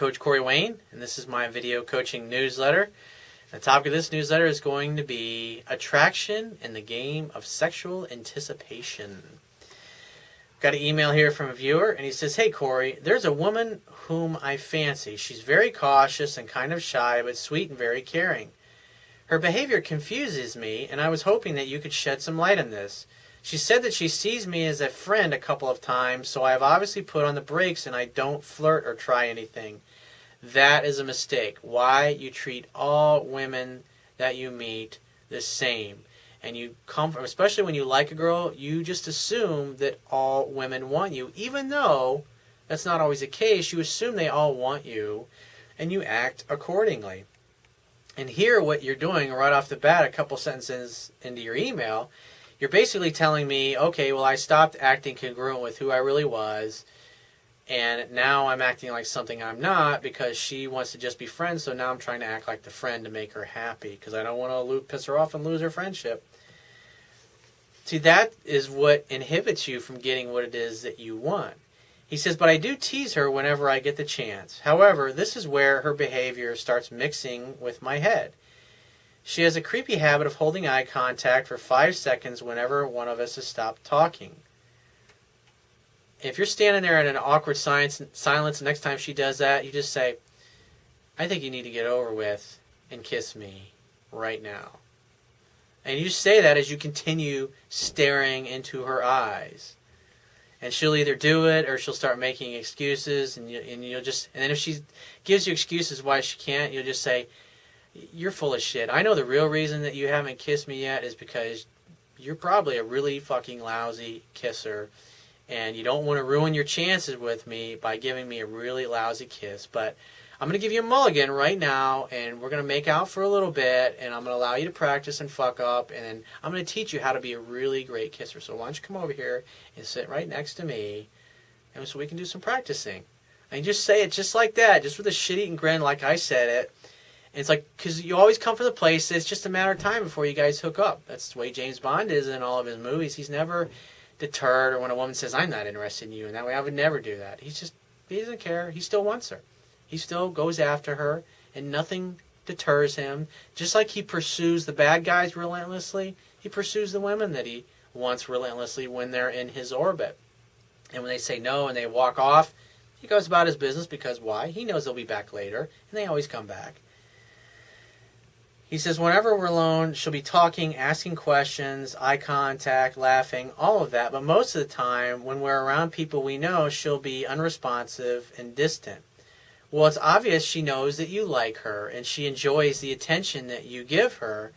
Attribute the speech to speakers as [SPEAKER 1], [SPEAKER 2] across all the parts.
[SPEAKER 1] Coach Corey Wayne, and this is my video coaching newsletter. The topic of this newsletter is going to be attraction in the game of sexual anticipation. Got an email here from a viewer, and he says, "Hey Corey, there's a woman whom I fancy. She's very cautious and kind of shy, but sweet and very caring. Her behavior confuses me, and I was hoping that you could shed some light on this. She said that she sees me as a friend a couple of times, so I have obviously put on the brakes and I don't flirt or try anything. That is a mistake. Why? You treat all women that you meet the same. And you come from, especially when you like a girl, you just assume that all women want you. Even though that's not always the case, you assume they all want you, and you act accordingly. And here what you're doing right off the bat, a couple sentences into your email, you're basically telling me, okay, well, I stopped acting congruent with who I really was, and now I'm acting like something I'm not because she wants to just be friends, so now I'm trying to act like the friend to make her happy because I don't want to piss her off and lose her friendship. See, that is what inhibits you from getting what it is that you want. He says, but I do tease her whenever I get the chance. However, this is where her behavior starts mixing with my head. She has a creepy habit of holding eye contact for 5 seconds whenever one of us has stopped talking. If you're standing there in an awkward silence, next time she does that, you just say, I think you need to get over with and kiss me right now. And you say that as you continue staring into her eyes. And she'll either do it or she'll start making excuses, and then if she gives you excuses why she can't, you'll just say, you're full of shit. I know the real reason that you haven't kissed me yet is because you're probably a really fucking lousy kisser, and you don't want to ruin your chances with me by giving me a really lousy kiss. But I'm going to give you a mulligan right now, and we're going to make out for a little bit, and I'm going to allow you to practice and fuck up, and then I'm going to teach you how to be a really great kisser. So why don't you come over here and sit right next to me, and so we can do some practicing. And just say it just like that, just with a shit-eating grin like I said it. And it's like, because you always come from the place, it's just a matter of time before you guys hook up. That's the way James Bond is in all of his movies. He's never deterred, or when a woman says, I'm not interested in you, and that way I would never do that. He doesn't care. He still wants her. He still goes after her, and nothing deters him. Just like he pursues the bad guys relentlessly, he pursues the women that he wants relentlessly when they're in his orbit. And when they say no and they walk off, he goes about his business because why? He knows they'll be back later, and they always come back. He says, whenever we're alone, she'll be talking, asking questions, eye contact, laughing, all of that. But most of the time, when we're around people we know, she'll be unresponsive and distant. Well, it's obvious she knows that you like her, and she enjoys the attention that you give her.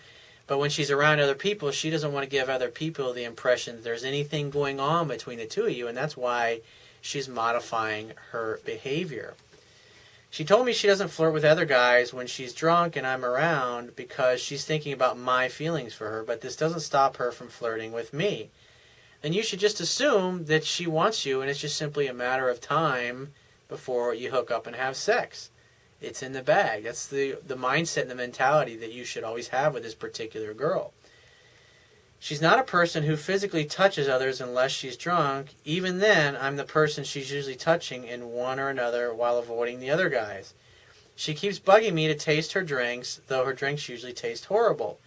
[SPEAKER 1] But when she's around other people, she doesn't want to give other people the impression that there's anything going on between the two of you, and that's why she's modifying her behavior. She told me she doesn't flirt with other guys when she's drunk and I'm around because she's thinking about my feelings for her, but this doesn't stop her from flirting with me. Then you should just assume that she wants you, and it's just simply a matter of time before you hook up and have sex. It's in the bag. That's the mindset and the mentality that you should always have with this particular girl. She's not a person who physically touches others unless she's drunk. Even then, I'm the person she's usually touching in one or another while avoiding the other guys. She keeps bugging me to taste her drinks, though her drinks usually taste horrible.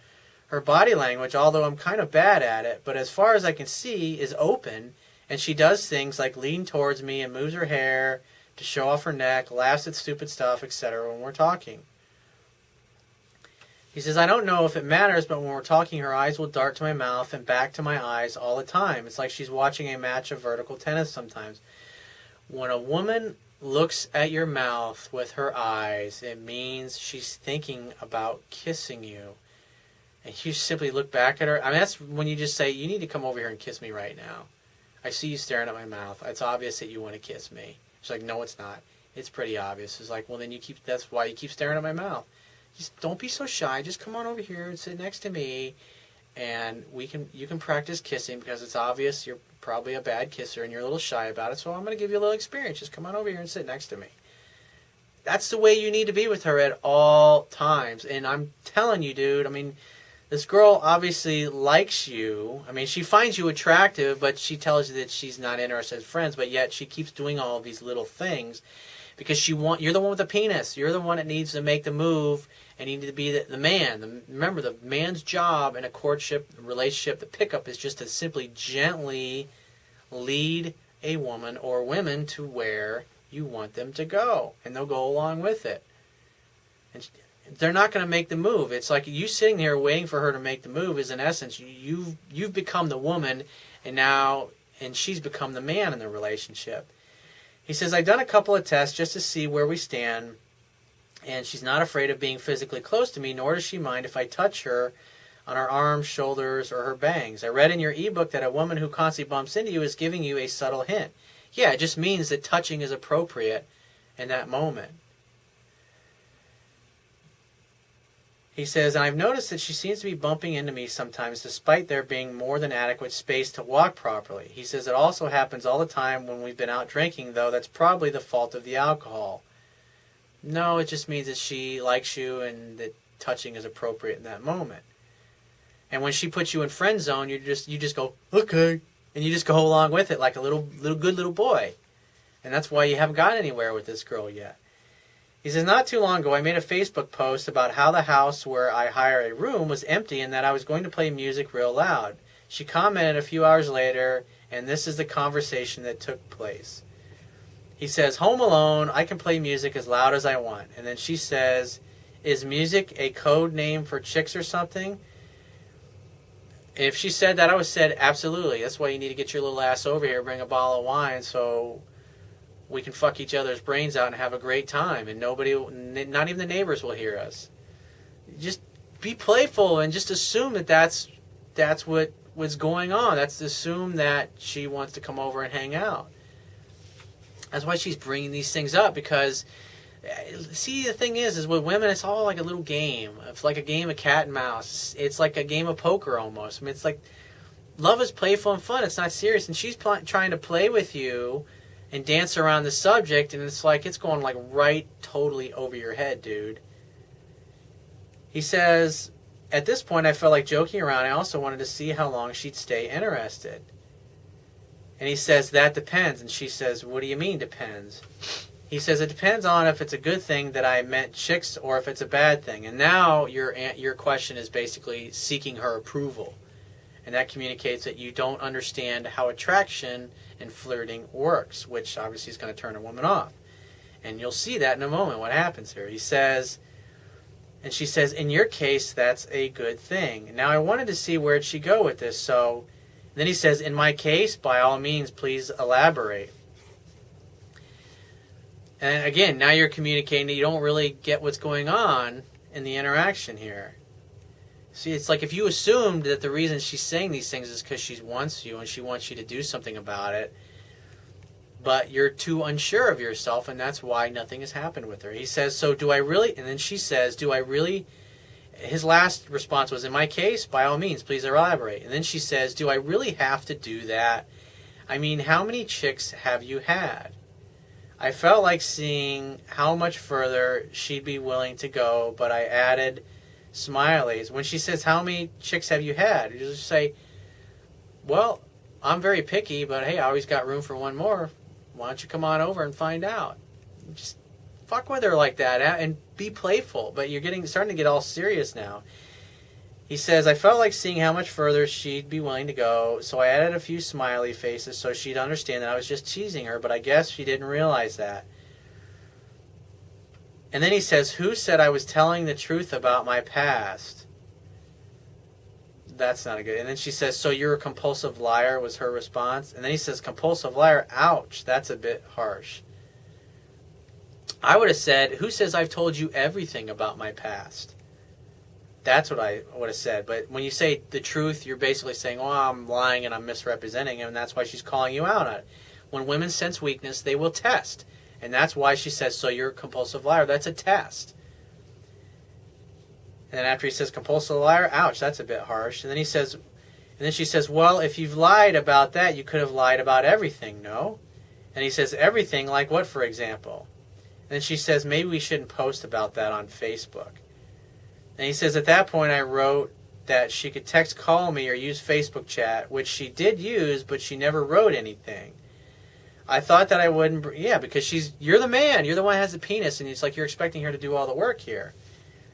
[SPEAKER 1] Her body language, although I'm kind of bad at it, but as far as I can see, is open, and she does things like lean towards me and moves her hair to show off her neck, laughs at stupid stuff, etc. when we're talking. He says, I don't know if it matters, but when we're talking, her eyes will dart to my mouth and back to my eyes all the time. It's like she's watching a match of vertical tennis sometimes. When a woman looks at your mouth with her eyes, it means she's thinking about kissing you. And you simply look back at her. I mean, that's when you just say, you need to come over here and kiss me right now. I see you staring at my mouth. It's obvious that you want to kiss me. She's like, no, it's not. It's pretty obvious. It's like, well, then that's why you keep staring at my mouth. Just don't be so shy. Just come on over here and sit next to me, and you can practice kissing because it's obvious you're probably a bad kisser and you're a little shy about it. So I'm going to give you a little experience. Just come on over here and sit next to me. That's the way you need to be with her at all times. And I'm telling you, dude, I mean, this girl obviously likes you. I mean, she finds you attractive, but she tells you that she's not interested in friends, but yet she keeps doing all of these little things because you're the one with the penis. You're the one that needs to make the move and you need to be the man. Remember, the man's job in a courtship relationship, the pickup, is just to simply gently lead a woman or women to where you want them to go, and they'll go along with it. And they're not going to make the move. It's like you sitting here waiting for her to make the move is, in essence, you've become the woman, and she's become the man in the relationship. He says, I've done a couple of tests just to see where we stand, and she's not afraid of being physically close to me, nor does she mind if I touch her on her arms, shoulders, or her bangs. I read in your ebook that a woman who constantly bumps into you is giving you a subtle hint. Yeah, it just means that touching is appropriate in that moment. He says, and I've noticed that she seems to be bumping into me sometimes despite there being more than adequate space to walk properly. He says it also happens all the time when we've been out drinking, though that's probably the fault of the alcohol. No, it just means that she likes you and that touching is appropriate in that moment. And when she puts you in friend zone, you just go, okay, and you just go along with it like a little good little boy. And that's why you haven't gotten anywhere with this girl yet. He says, not too long ago, I made a Facebook post about how the house where I hire a room was empty and that I was going to play music real loud. She commented a few hours later, and this is the conversation that took place. He says, home alone, I can play music as loud as I want. And then she says, is music a code name for chicks or something? If she said that, I would have said, absolutely. That's why you need to get your little ass over here, bring a bottle of wine so we can fuck each other's brains out and have a great time, and nobody, not even the neighbors, will hear us. Just be playful and just assume that that's what's going on. That's assume that she wants to come over and hang out. That's why she's bringing these things up, because see, the thing is with women, it's all like a little game. It's like a game of cat and mouse. It's like a game of poker almost. I mean, it's like love is playful and fun. It's not serious, and she's trying to play with you and dance around the subject, and it's like it's going like right totally over your head, dude. He says, at this point I felt like joking around. I also wanted to see how long she'd stay interested. And he says, that depends. And she says, what do you mean depends? He says, it depends on if it's a good thing that I met chicks or if it's a bad thing. And now your question is basically seeking her approval. And that communicates that you don't understand how attraction and flirting works, which obviously is going to turn a woman off. And you'll see that in a moment, what happens here. He says, and she says, in your case, that's a good thing. Now, I wanted to see where'd she go with this. So then he says, in my case, by all means, please elaborate. And again, now you're communicating that you don't really get what's going on in the interaction here. See, it's like if you assumed that the reason she's saying these things is because she wants you and she wants you to do something about it, but you're too unsure of yourself, and that's why nothing has happened with her. He says, so do I really? And then she says, do I really? His last response was, in my case, by all means, please elaborate. And then she says, do I really have to do that? I mean, how many chicks have you had? I felt like seeing how much further she'd be willing to go, but I added smileys. When she says, how many chicks have you had? You just say, well, I'm very picky, but hey, I always got room for one more. Why don't you come on over and find out? Just fuck with her like that and be playful, but you're starting to get all serious now. He says, I felt like seeing how much further she'd be willing to go, so I added a few smiley faces so she'd understand that I was just teasing her, but I guess she didn't realize that. And then he says, who said I was telling the truth about my past? That's not a good. And then she says, so you're a compulsive liar, was her response. And then he says, compulsive liar, ouch, that's a bit harsh. I would have said, who says I've told you everything about my past? That's what I would have said. But when you say the truth, you're basically saying, oh, I'm lying and I'm misrepresenting him, and that's why she's calling you out on it. When women sense weakness, they will test. And that's why she says, so you're a compulsive liar. That's a test. And then after he says compulsive liar, ouch, that's a bit harsh. And then she says, well, if you've lied about that, you could have lied about everything, no? And he says, everything, like what, for example? And then she says, maybe we shouldn't post about that on Facebook. And he says, at that point, I wrote that she could text, call me, or use Facebook chat, which she did use, but she never wrote anything. I thought that I wouldn't. Yeah, because you're the man. You're the one that has the penis, and it's like you're expecting her to do all the work here.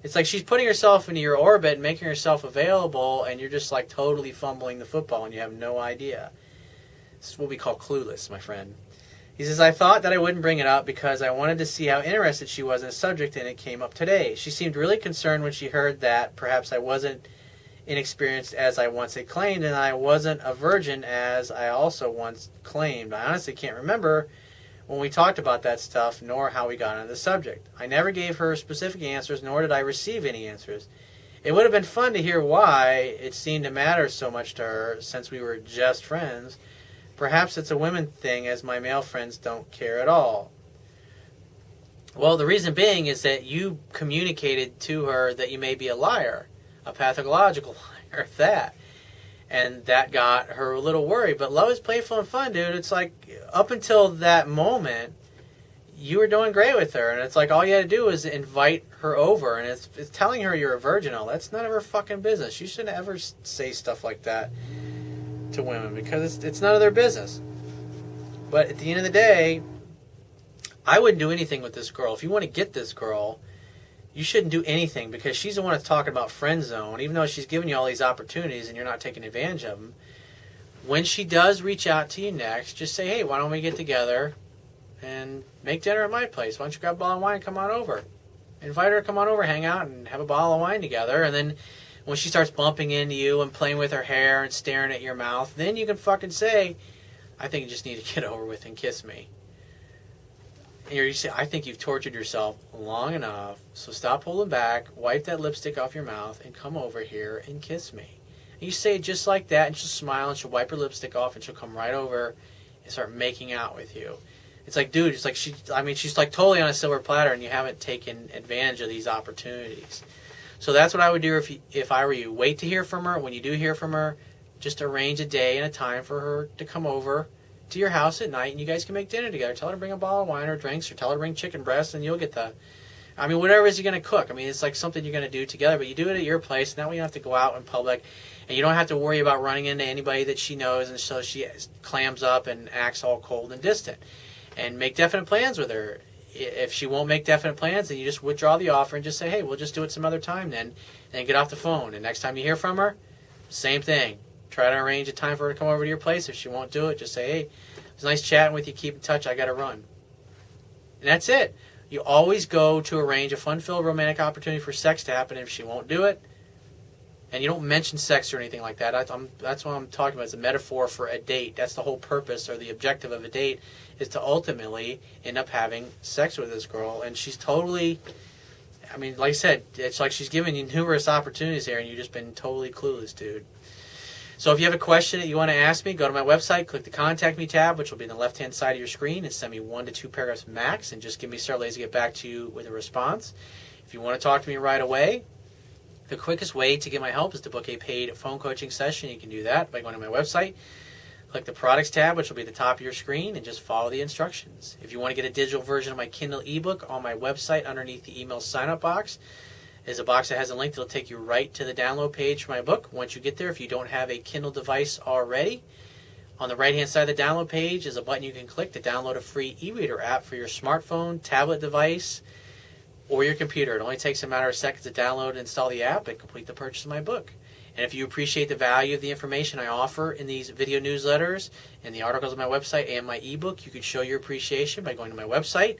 [SPEAKER 1] It's like she's putting herself into your orbit and making herself available, and you're just like totally fumbling the football, and you have no idea. This is what we call clueless, my friend. He says, I thought that I wouldn't bring it up because I wanted to see how interested she was in the subject, and it came up today. She seemed really concerned when she heard that perhaps I wasn't inexperienced as I once had claimed, and I wasn't a virgin as I also once claimed. I honestly can't remember when we talked about that stuff, nor how we got into the subject. I never gave her specific answers, nor did I receive any answers. It would have been fun to hear why it seemed to matter so much to her, since we were just friends. Perhaps it's a women thing, as my male friends don't care at all. Well, the reason being is that you communicated to her that you may be a liar. A pathological liar at that. And that got her a little worried. But love is playful and fun, dude. It's like, up until that moment, you were doing great with her. And it's like, all you had to do was invite her over. And it's telling her you're a virgin. All that's none of her fucking business. You shouldn't ever say stuff like that to women, because it's none of their business. But at the end of the day, I wouldn't do anything with this girl. If you want to get this girl, you shouldn't do anything, because she's the one that's talking about friend zone, even though she's giving you all these opportunities and you're not taking advantage of them. When she does reach out to you next, just say, hey, why don't we get together and make dinner at my place? Why don't you grab a bottle of wine and come on over? Invite her to come on over, hang out, and have a bottle of wine together. And then when she starts bumping into you and playing with her hair and staring at your mouth, then you can fucking say, I think you just need to get over with and kiss me. And you say, I think you've tortured yourself long enough, so stop holding back, wipe that lipstick off your mouth, and come over here and kiss me. And you say it just like that, and she'll smile, and she'll wipe her lipstick off, and she'll come right over and start making out with you. It's like, dude, it's like she's like totally on a silver platter, and you haven't taken advantage of these opportunities. So that's what I would do if I were you. Wait to hear from her. When you do hear from her, just arrange a day and a time for her to come over to your house at night, and you guys can make dinner together. Tell her to bring a bottle of wine or drinks, or tell her to bring chicken breast, and you'll get whatever it is you're going to cook. I mean, it's like something you're going to do together, but you do it at your place, and that way you don't have to go out in public, and you don't have to worry about running into anybody that she knows, and so she clams up and acts all cold and distant. And make definite plans with her. If she won't make definite plans, then you just withdraw the offer and just say, hey, we'll just do it some other time then, and get off the phone. And next time you hear from her, same thing. Try to arrange a time for her to come over to your place. If she won't do it, just say, hey, it was nice chatting with you. Keep in touch. I got to run. And that's it. You always go to arrange a fun-filled romantic opportunity for sex to happen. If she won't do it, and you don't mention sex or anything like that, that's what I'm talking about. It's a metaphor for a date. That's the whole purpose or the objective of a date, is to ultimately end up having sex with this girl. And she's totally, I mean, like I said, it's like she's giving you numerous opportunities here, and you've just been totally clueless, dude. So if you have a question that you want to ask me, go to my website, click the Contact Me tab, which will be on the left-hand side of your screen, and send me 1 to 2 paragraphs max, and just give me several days to get back to you with a response. If you want to talk to me right away, the quickest way to get my help is to book a paid phone coaching session. You can do that by going to my website, click the Products tab, which will be at the top of your screen, and just follow the instructions. If you want to get a digital version of my Kindle ebook, on my website, underneath the email sign-up box, is a box that has a link that will take you right to the download page for my book. Once you get there, if you don't have a Kindle device already, on the right-hand side of the download page is a button you can click to download a free e-reader app for your smartphone, tablet device, or your computer. It only takes a matter of seconds to download and install the app and complete the purchase of my book. And if you appreciate the value of the information I offer in these video newsletters and the articles on my website and my ebook, you can show your appreciation by going to my website,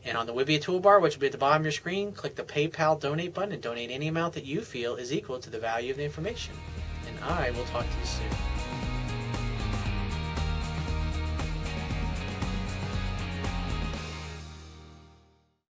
[SPEAKER 1] and on the Wibbia toolbar, which will be at the bottom of your screen, click the PayPal donate button and donate any amount that you feel is equal to the value of the information. And I will talk to you soon.